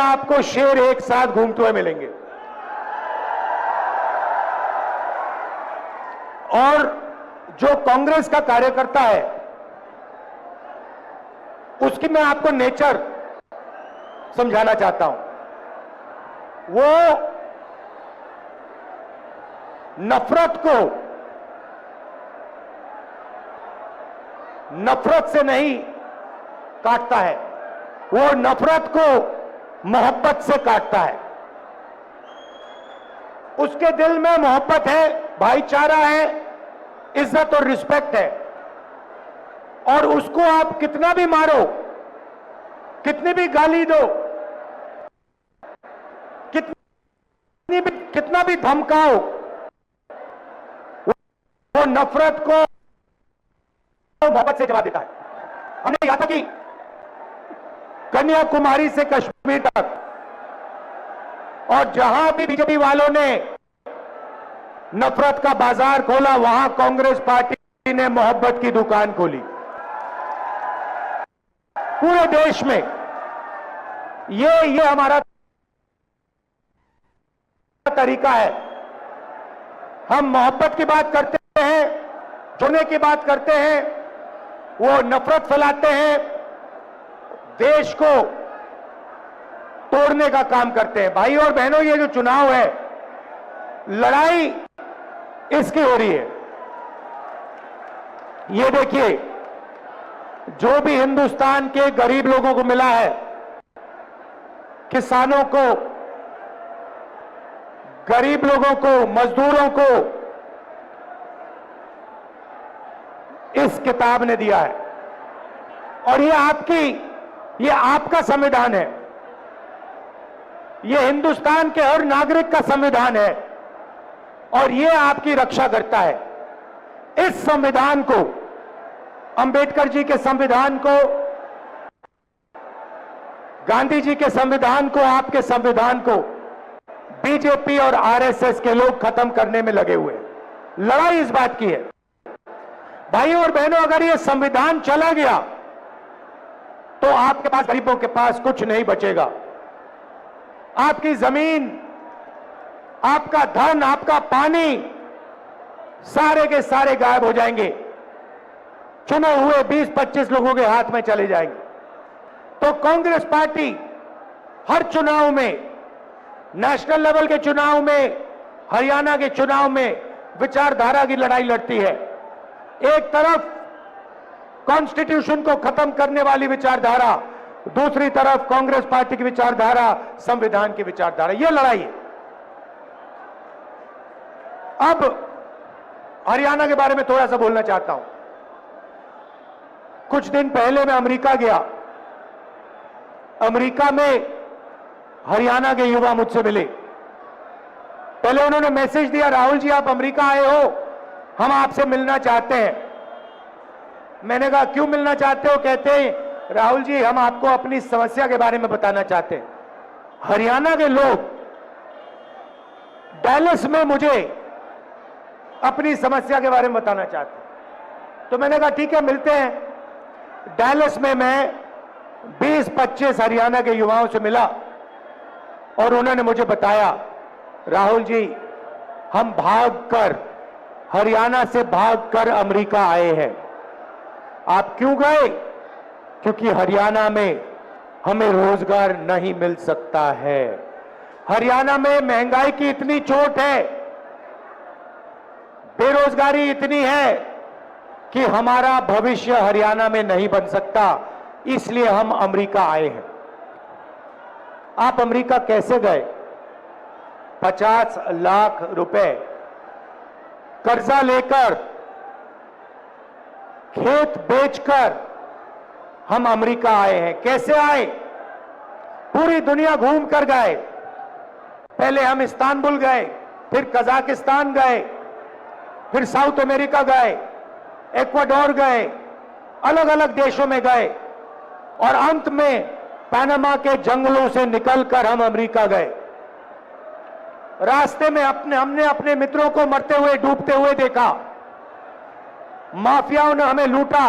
आपको शेर एक साथ घूमते हुए मिलेंगे। और जो कांग्रेस का कार्यकर्ता है, उसकी मैं आपको नेचर समझाना चाहता हूं। वो नफरत से नहीं काटता है, वो नफरत को मोहब्बत से काटता है। उसके दिल में मोहब्बत है, भाईचारा है, इज्जत और रिस्पेक्ट है। और उसको आप कितना भी मारो, कितनी भी गाली दो, कितना भी धमकाओ, वो नफरत को मोहब्बत से जवाब देता है। हमने कहा था कि कन्याकुमारी से कश्मीर तक और जहां भी बीजेपी वालों ने नफरत का बाजार खोला, वहां कांग्रेस पार्टी ने मोहब्बत की दुकान खोली। पूरे देश में ये हमारा तरीका है। हम मोहब्बत की बात करते हैं, जुड़ने की बात करते हैं, वो नफरत फैलाते हैं, देश को तोड़ने का काम करते हैं। भाई और बहनों, ये जो चुनाव है, लड़ाई इसकी हो रही है। ये देखिए, जो भी हिंदुस्तान के गरीब लोगों को मिला है, किसानों को, गरीब लोगों को, मजदूरों को इस किताब ने दिया है। और ये आपका संविधान है, ये हिंदुस्तान के हर नागरिक का संविधान है और ये आपकी रक्षा करता है। इस संविधान को, अंबेडकर जी के संविधान को, गांधी जी के संविधान को, आपके संविधान को बीजेपी और आरएसएस के लोग खत्म करने में लगे हुए हैं। लड़ाई इस बात की है। भाइयों और बहनों, अगर ये संविधान चला गया तो आपके पास, गरीबों के पास कुछ नहीं बचेगा। आपकी जमीन, आपका धन, आपका पानी, सारे के सारे गायब हो जाएंगे, चुने हुए 20-25 लोगों के हाथ में चले जाएंगे। तो कांग्रेस पार्टी हर चुनाव में, नेशनल लेवल के चुनाव में, हरियाणा के चुनाव में विचारधारा की लड़ाई लड़ती है। एक तरफ कॉन्स्टिट्यूशन को खत्म करने वाली विचारधारा, दूसरी तरफ कांग्रेस पार्टी की विचारधारा, संविधान की विचारधारा, यह लड़ाई है। अब हरियाणा के बारे में थोड़ा सा बोलना चाहता हूं। कुछ दिन पहले मैं अमेरिका गया। अमेरिका में हरियाणा के युवा मुझसे मिले। पहले उन्होंने मैसेज दिया, राहुल जी आप अमेरिका आए हो, हम आपसे मिलना चाहते हैं। मैंने कहा क्यों मिलना चाहते हो? कहते हैं राहुल जी हम आपको अपनी समस्या के बारे में बताना चाहते हैं। हरियाणा के लोग डैलस में मुझे अपनी समस्या के बारे में बताना चाहते हैं। तो मैंने कहा ठीक है, मिलते हैं। डैलस में मैं 20-25 हरियाणा के युवाओं से मिला और उन्होंने मुझे बताया, राहुल जी हम भागकर, हरियाणा से भागकर अमेरिका आए हैं। आप क्यों गए? क्योंकि हरियाणा में हमें रोजगार नहीं मिल सकता है। हरियाणा में महंगाई की इतनी चोट है, बेरोजगारी इतनी है कि हमारा भविष्य हरियाणा में नहीं बन सकता, इसलिए हम अमेरिका आए हैं। आप अमेरिका कैसे गए? 50 लाख रुपए कर्जा लेकर, खेत बेचकर हम अमेरिका आए हैं। कैसे आए? पूरी दुनिया घूम कर गए। पहले हम इस्तांबुल गए, फिर कजाकिस्तान गए, फिर साउथ अमेरिका गए, इक्वाडोर गए, अलग अलग देशों में गए और अंत में पनामा के जंगलों से निकलकर हम अमेरिका गए। रास्ते में हमने अपने मित्रों को मरते हुए, डूबते हुए देखा। माफियाओं ने हमें लूटा,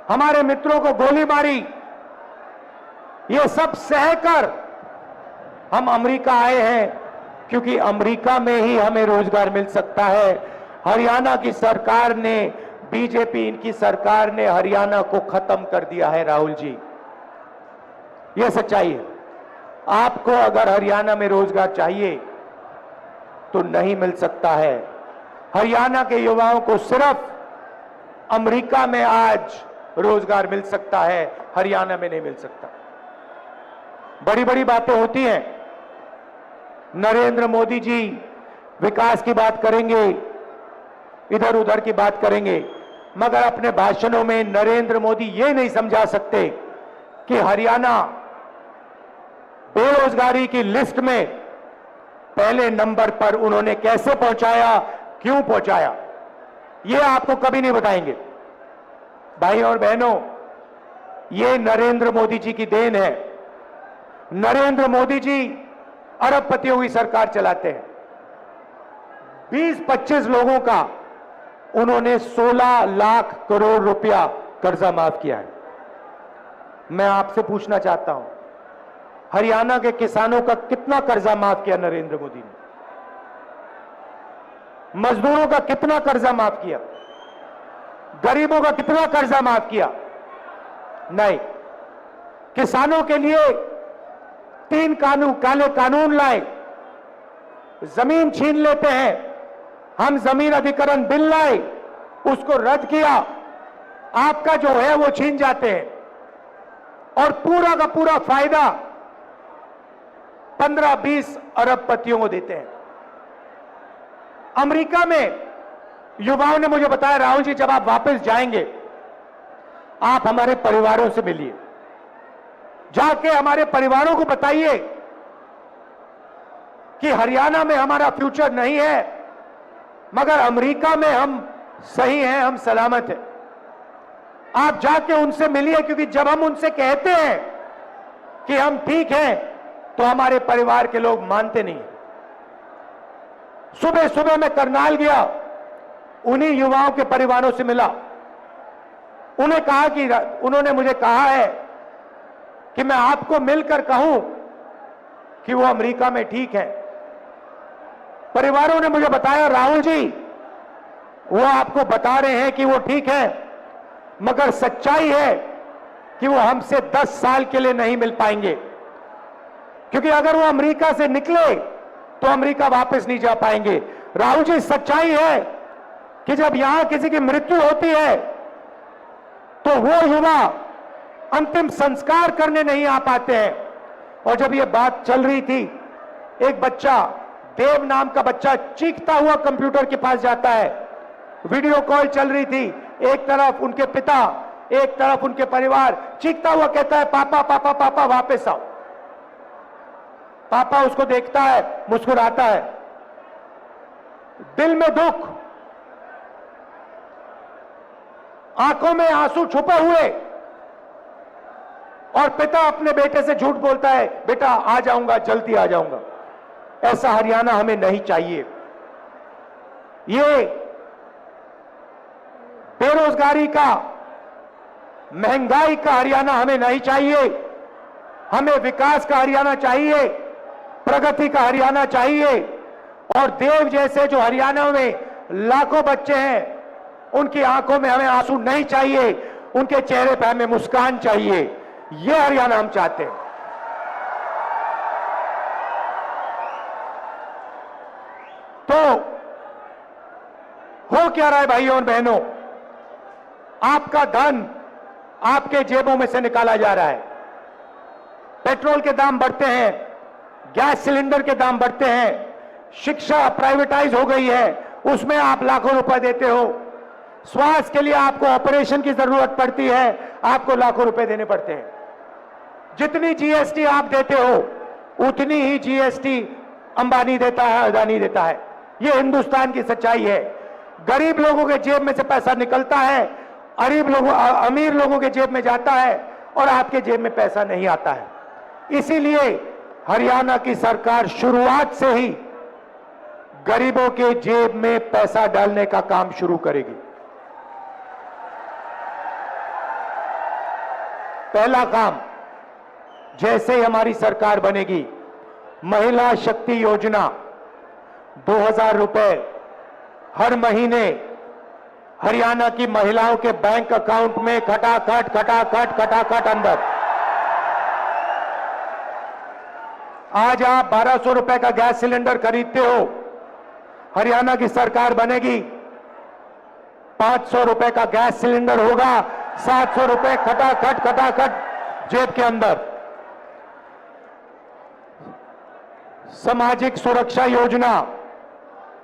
हमारे मित्रों को गोली मारी। ये सब सहकर हम अमेरिका आए हैं क्योंकि अमेरिका में ही हमें रोजगार मिल सकता है। हरियाणा की सरकार ने, बीजेपी इनकी सरकार ने हरियाणा को खत्म कर दिया है राहुल जी, यह सच्चाई है। आपको अगर हरियाणा में रोजगार चाहिए तो नहीं मिल सकता है। हरियाणा के युवाओं को सिर्फ अमेरिका में आज रोजगार मिल सकता है, हरियाणा में नहीं मिल सकता। बड़ी बड़ी बातें होती हैं, नरेंद्र मोदी जी विकास की बात करेंगे, इधर उधर की बात करेंगे, मगर अपने भाषणों में नरेंद्र मोदी ये नहीं समझा सकते कि हरियाणा बेरोजगारी की लिस्ट में पहले नंबर पर उन्होंने कैसे पहुंचाया, क्यों पहुंचाया, ये आपको कभी नहीं बताएंगे। भाई और बहनों, ये नरेंद्र मोदी जी की देन है। नरेंद्र मोदी जी अरबपतियों की सरकार चलाते हैं। 20-25 लोगों का उन्होंने 16 लाख करोड़ रुपया कर्जा माफ किया है। मैं आपसे पूछना चाहता हूं, हरियाणा के किसानों का कितना कर्जा माफ किया नरेंद्र मोदी ने? मजदूरों का कितना कर्जा माफ किया? गरीबों का कितना कर्जा माफ किया? नहीं। किसानों के लिए 3 काले कानून लाए, जमीन छीन लेते हैं, हम जमीन अधिग्रहण बिल लाए, उसको रद्द किया, आपका जो है वो छीन जाते हैं और पूरा का पूरा फायदा 15-20 अरबपतियों को देते हैं। अमेरिका में युवाओं ने मुझे बताया, राहुल जी जब आप वापस जाएंगे आप हमारे परिवारों से मिलिए, जाके हमारे परिवारों को बताइए कि हरियाणा में हमारा फ्यूचर नहीं है, मगर अमेरिका में हम सही हैं, हम सलामत हैं। आप जाके उनसे मिलिए, क्योंकि जब हम उनसे कहते हैं कि हम ठीक हैं तो हमारे परिवार के लोग मानते नहीं। सुबह सुबह मैं करनाल गया, उन्हीं युवाओं के परिवारों से मिला। उन्हें कहा कि उन्होंने मुझे कहा है कि मैं आपको मिलकर कहूं कि वो अमेरिका में ठीक है। परिवारों ने मुझे बताया, राहुल जी वो आपको बता रहे हैं कि वो ठीक है, मगर सच्चाई है कि वो हमसे 10 साल के लिए नहीं मिल पाएंगे, क्योंकि अगर वो अमेरिका से निकले तो अमेरिका वापस नहीं जा पाएंगे। राहुल जी सच्चाई है कि जब यहां किसी की मृत्यु होती है तो वो युवा अंतिम संस्कार करने नहीं आ पाते हैं। और जब ये बात चल रही थी, एक बच्चा, देव नाम का बच्चा, चीखता हुआ कंप्यूटर के पास जाता है, वीडियो कॉल चल रही थी, एक तरफ उनके पिता, एक तरफ उनके परिवार, चीखता हुआ कहता है, पापा पापा पापा वापस आओ। पापा उसको देखता है, मुस्कुराता है, दिल में दुख, आंखों में आंसू छुपे हुए, और पिता अपने बेटे से झूठ बोलता है, बेटा आ जाऊंगा, जल्दी आ जाऊंगा। ऐसा हरियाणा हमें नहीं चाहिए। ये बेरोजगारी का, महंगाई का हरियाणा हमें नहीं चाहिए। हमें विकास का हरियाणा चाहिए, प्रगति का हरियाणा चाहिए। और देव जैसे जो हरियाणा में लाखों बच्चे हैं, उनकी आंखों में हमें आंसू नहीं चाहिए, उनके चेहरे पर हमें मुस्कान चाहिए। यह हरियाणा हम चाहते हैं। तो हो क्या रहा है भाइयों और बहनों? आपका धन आपके जेबों में से निकाला जा रहा है। पेट्रोल के दाम बढ़ते हैं, गैस सिलेंडर के दाम बढ़ते हैं, शिक्षा प्राइवेटाइज हो गई है, उसमें आप लाखों रुपए देते हो। स्वास्थ्य के लिए आपको ऑपरेशन की जरूरत पड़ती है, आपको लाखों रुपए देने पड़ते हैं। जितनी जीएसटी आप देते हो उतनी ही जीएसटी अंबानी देता है, अदानी देता है। यह हिंदुस्तान की सच्चाई है। गरीब लोगों के जेब में से पैसा निकलता है, अमीर लोगों के जेब में जाता है, और आपके जेब में पैसा नहीं आता है। इसीलिए हरियाणा की सरकार शुरुआत से ही गरीबों के जेब में पैसा डालने का काम शुरू करेगी। पहला काम, जैसे ही हमारी सरकार बनेगी, महिला शक्ति योजना 2000 रुपए हर महीने हरियाणा की महिलाओं के बैंक अकाउंट में खटाखट अंदर। आज आप 1200 रुपए का गैस सिलेंडर खरीदते हो, हरियाणा की सरकार बनेगी 500 रुपए का गैस सिलेंडर होगा, 700 रुपए खटाखट जेब के अंदर। सामाजिक सुरक्षा योजना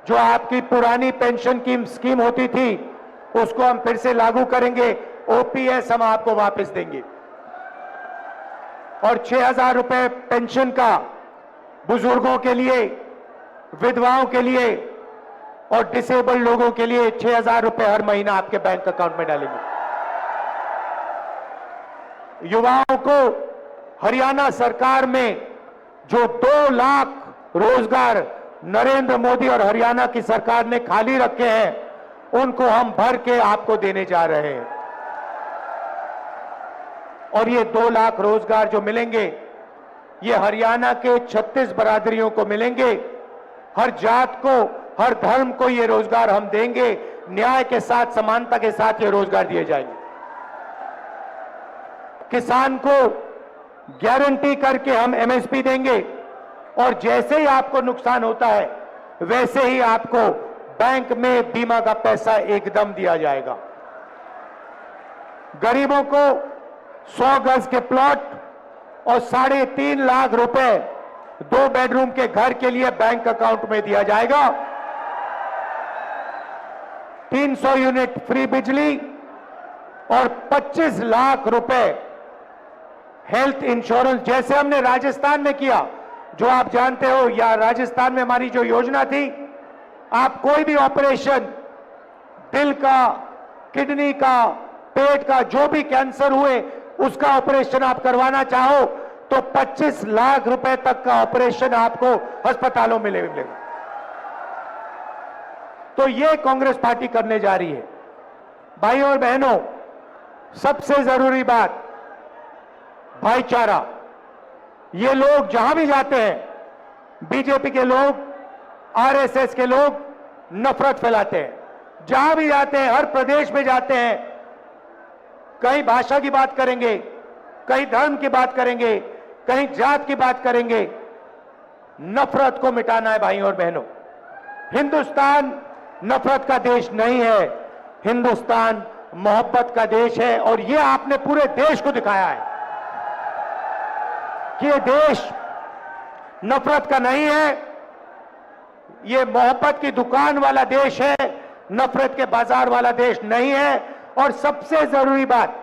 जो आपकी पुरानी पेंशन की स्कीम होती थी उसको हम फिर से लागू करेंगे, ओपीएस हम आपको वापस देंगे और 6000 रुपए पेंशन का बुजुर्गों के लिए, विधवाओं के लिए और डिसेबल्ड लोगों के लिए 6000 रुपए हर महीना आपके बैंक अकाउंट में डालेंगे। युवाओं को हरियाणा सरकार में जो 2 लाख रोजगार नरेंद्र मोदी और हरियाणा की सरकार ने खाली रखे हैं उनको हम भर के आपको देने जा रहे हैं। और ये 2 लाख रोजगार जो मिलेंगे ये हरियाणा के 36 बरादरियों को मिलेंगे। हर जात को, हर धर्म को ये रोजगार हम देंगे। न्याय के साथ, समानता के साथ ये रोजगार दिए जाएंगे। किसान को गारंटी करके हम एमएसपी देंगे और जैसे ही आपको नुकसान होता है वैसे ही आपको बैंक में बीमा का पैसा एकदम दिया जाएगा। गरीबों को 100 गज के प्लॉट और 3.5 लाख रुपए 2 बेडरूम के घर के लिए बैंक अकाउंट में दिया जाएगा। 300 यूनिट फ्री बिजली और 25 लाख रुपए हेल्थ इंश्योरेंस, जैसे हमने राजस्थान में किया, जो आप जानते हो, या राजस्थान में हमारी जो योजना थी, आप कोई भी ऑपरेशन, दिल का, किडनी का, पेट का, जो भी कैंसर हुए उसका ऑपरेशन आप करवाना चाहो तो 25 लाख रुपए तक का ऑपरेशन आपको अस्पतालों में मिलेगा। तो ये कांग्रेस पार्टी करने जा रही है। भाइयों और बहनों, सबसे जरूरी बात भाईचारा। ये लोग जहां भी जाते हैं, बीजेपी के लोग, आरएसएस के लोग नफरत फैलाते हैं। जहां भी जाते हैं, हर प्रदेश में जाते हैं, कहीं भाषा की बात करेंगे, कहीं धर्म की बात करेंगे, कहीं जात की बात करेंगे। नफरत को मिटाना है भाइयों और बहनों। हिंदुस्तान नफरत का देश नहीं है, हिंदुस्तान मोहब्बत का देश है। और यह आपने पूरे देश को दिखाया है कि यह देश नफरत का नहीं है, यह मोहब्बत की दुकान वाला देश है, नफरत के बाजार वाला देश नहीं है। और सबसे जरूरी बात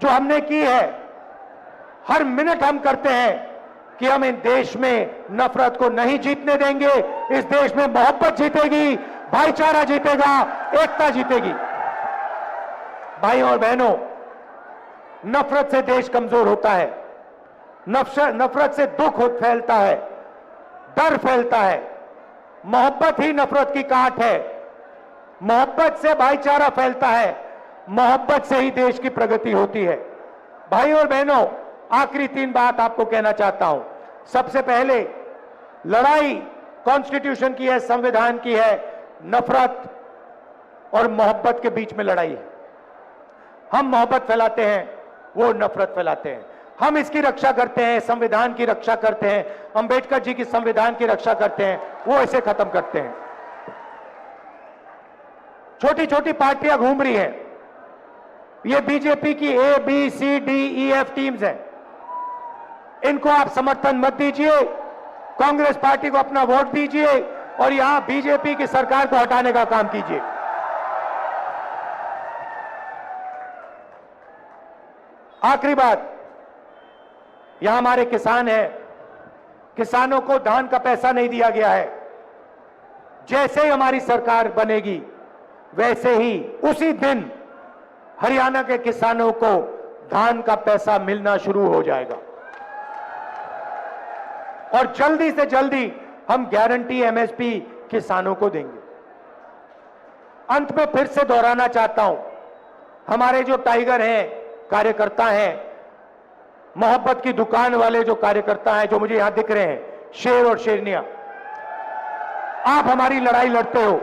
जो हमने की है, हर मिनट हम करते हैं कि हम इन देश में नफरत को नहीं जीतने देंगे। इस देश में मोहब्बत जीतेगी, भाईचारा जीतेगा, एकता जीतेगी। भाइयों और बहनों, नफरत से देश कमजोर होता है, नफरत से दुख फैलता है, डर फैलता है। मोहब्बत ही नफरत की काट है, मोहब्बत से भाईचारा फैलता है, मोहब्बत से ही देश की प्रगति होती है। भाइयों और बहनों, आखिरी 3 बात आपको कहना चाहता हूं। सबसे पहले, लड़ाई कॉन्स्टिट्यूशन की है, संविधान की है, नफरत और मोहब्बत के बीच में लड़ाई है। हम मोहब्बत फैलाते हैं, वो नफरत फैलाते हैं। हम इसकी रक्षा करते हैं, संविधान की रक्षा करते हैं, अंबेडकर जी की संविधान की रक्षा करते हैं, वो इसे खत्म करते हैं। छोटी छोटी पार्टियां घूम रही हैं, ये बीजेपी की A B C D E F teams हैं। इनको आप समर्थन मत दीजिए, कांग्रेस पार्टी को अपना वोट दीजिए और यहां बीजेपी की सरकार को हटाने का काम कीजिए। आखिरी बात, यहां हमारे किसान हैं, किसानों को धान का पैसा नहीं दिया गया है। जैसे ही हमारी सरकार बनेगी वैसे ही उसी दिन हरियाणा के किसानों को धान का पैसा मिलना शुरू हो जाएगा और जल्दी से जल्दी हम गारंटी एमएसपी किसानों को देंगे। अंत में फिर से दोहराना चाहता हूं, हमारे जो टाइगर हैं, कार्यकर्ता हैं, मोहब्बत की दुकान वाले जो कार्यकर्ता हैं, जो मुझे यहां दिख रहे हैं, शेर और शेरनियां, आप हमारी लड़ाई लड़ते हो,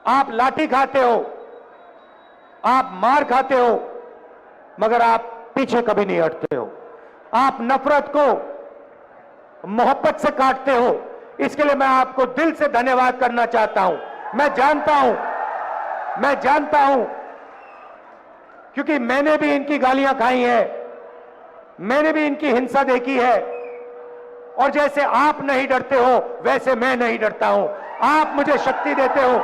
आप लाठी खाते हो, आप मार खाते हो, मगर आप पीछे कभी नहीं हटते हो। आप नफरत को मोहब्बत से काटते हो। इसके लिए मैं आपको दिल से धन्यवाद करना चाहता हूं। मैं जानता हूं क्योंकि मैंने भी इनकी गालियां खाई हैं, मैंने भी इनकी हिंसा देखी है, और जैसे आप नहीं डरते हो वैसे मैं नहीं डरता हूं। आप मुझे शक्ति देते हो।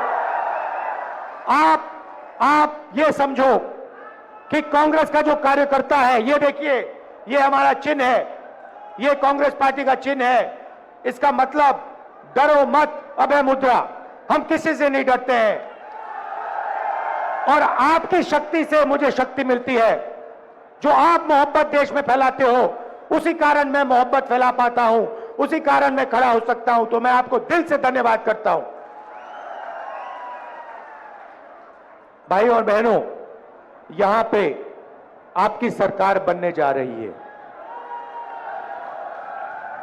आप ये समझो कि कांग्रेस का जो कार्यकर्ता है, ये देखिए, ये हमारा चिन्ह है, ये कांग्रेस पार्टी का चिन्ह है। इसका मतलब डरो मत, अभय मुद्रा। हम किसी से नहीं डरते हैं, और आपकी शक्ति से मुझे शक्ति मिलती है। जो आप मोहब्बत देश में फैलाते हो, उसी कारण मैं मोहब्बत फैला पाता हूं, उसी कारण मैं खड़ा हो सकता हूं। तो मैं आपको दिल से धन्यवाद करता हूं। भाइयों और बहनों, यहां पे आपकी सरकार बनने जा रही है,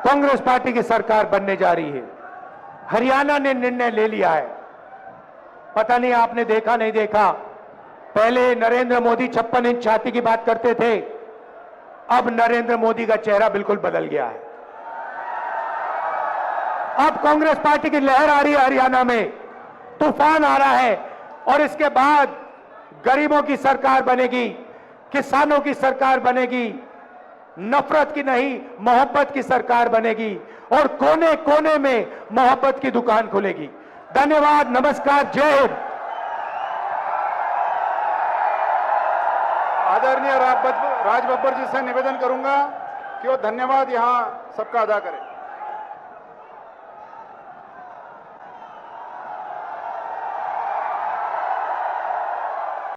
कांग्रेस पार्टी की सरकार बनने जा रही है। हरियाणा ने निर्णय ले लिया है। पता नहीं आपने देखा नहीं देखा, पहले नरेंद्र मोदी 56 इंच छाती की बात करते थे, अब नरेंद्र मोदी का चेहरा बिल्कुल बदल गया है। अब कांग्रेस पार्टी की लहर आ रही है, हरियाणा में तूफान आ रहा है, और इसके बाद गरीबों की सरकार बनेगी, किसानों की सरकार बनेगी, नफरत की नहीं मोहब्बत की सरकार बनेगी, और कोने कोने में मोहब्बत की दुकान खुलेगी। धन्यवाद, नमस्कार, जय हिंद। आदरणीय राज बब्बर जी से निवेदन करूंगा कि वो धन्यवाद यहां सबका अदा करें।